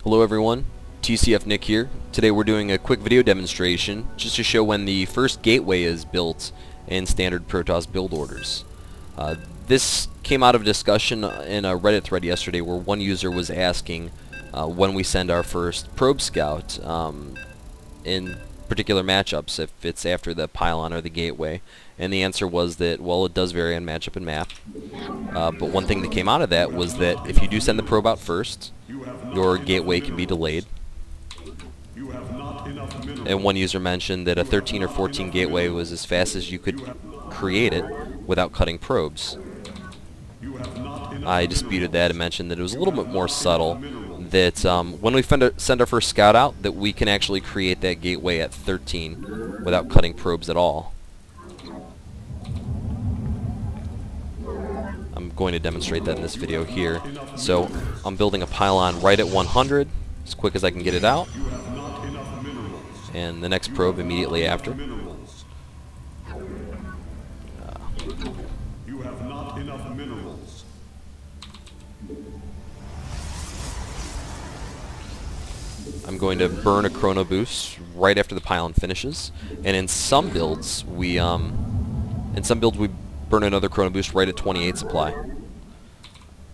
Hello everyone, TCF Nick here. Today we're doing a quick video demonstration just to show when the first gateway is built in standard Protoss build orders. This came out of a discussion in a Reddit thread yesterday where one user was asking when we send our first probe scout in particular matchups, if it's after the pylon or the gateway, and the answer was that, well, it does vary on matchup and map. But one thing that came out of that was that if you do send the probe out first, your gateway can be delayed. And one user mentioned that a 13 or 14 gateway was as fast as you could create it without cutting probes. I disputed that and mentioned that it was a little bit more subtle, that when we send our first scout out, that we can actually create that gateway at 13 without cutting probes at all. I'm going to demonstrate that in this video here. So I'm building a pylon right at 100, as quick as I can get it out, and the next probe immediately after. You have not enough minerals. I'm going to burn a chrono boost right after the pylon finishes, and in some builds we burn another chrono boost right at 28 supply.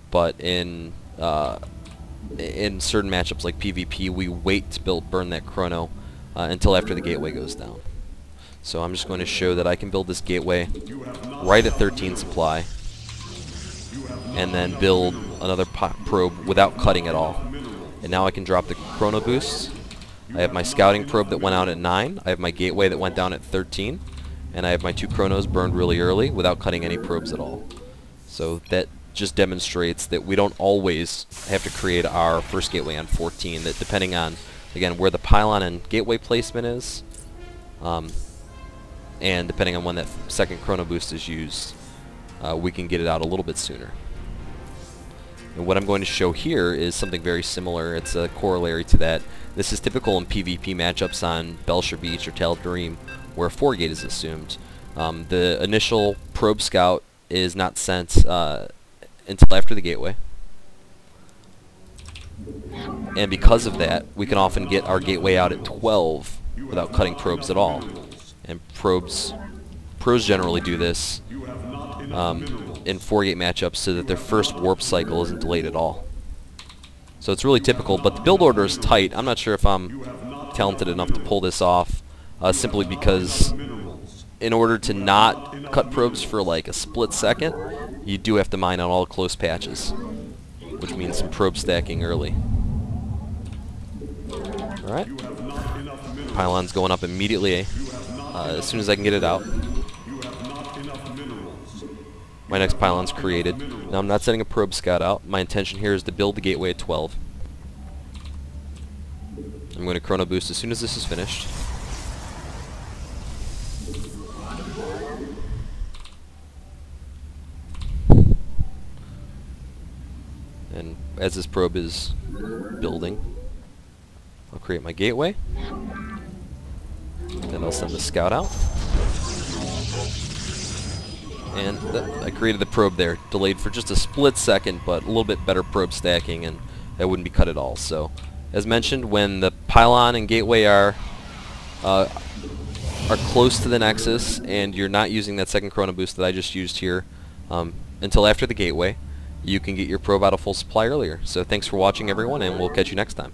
But in certain matchups like PvP, we wait to burn that chrono until after the gateway goes down. So I'm just going to show that I can build this gateway right at 13 supply, and then build another probe without cutting at all. And now I can drop the chrono boosts. I have my scouting probe that went out at 9, I have my gateway that went down at 13, and I have my 2 chronos burned really early without cutting any probes at all. So that just demonstrates that we don't always have to create our first gateway on 14, that depending on, again, where the pylon and gateway placement is, and depending on when that second chrono boost is used, we can get it out a little bit sooner. And what I'm going to show here is something very similar. It's a corollary to that. This is typical in PvP matchups on Belcher Beach or Tal'Darim, where a 4-gate is assumed. The initial probe scout is not sent until after the gateway. And because of that, we can often get our gateway out at 12 without cutting probes at all. And pros generally do this in 4-gate matchups so that their first warp cycle isn't delayed at all. So it's really typical, but the build order is tight. I'm not sure if I'm talented enough to pull this off, simply because in order to not cut probes for like a split second, you do have to mine out all close patches, which means some probe stacking early. Alright, pylon's going up immediately as soon as I can get it out. My next pylon's created. Now I'm not sending a probe scout out. My intention here is to build the gateway at 12. I'm going to chrono boost as soon as this is finished. And as this probe is building, I'll create my gateway. Then I'll send the scout out. And I created the probe there, delayed for just a split second, but a little bit better probe stacking, and that wouldn't be cut at all. So, as mentioned, when the pylon and gateway are close to the Nexus, and you're not using that second chrono boost that I just used here until after the gateway, you can get your probe out of full supply earlier. So thanks for watching, everyone, and we'll catch you next time.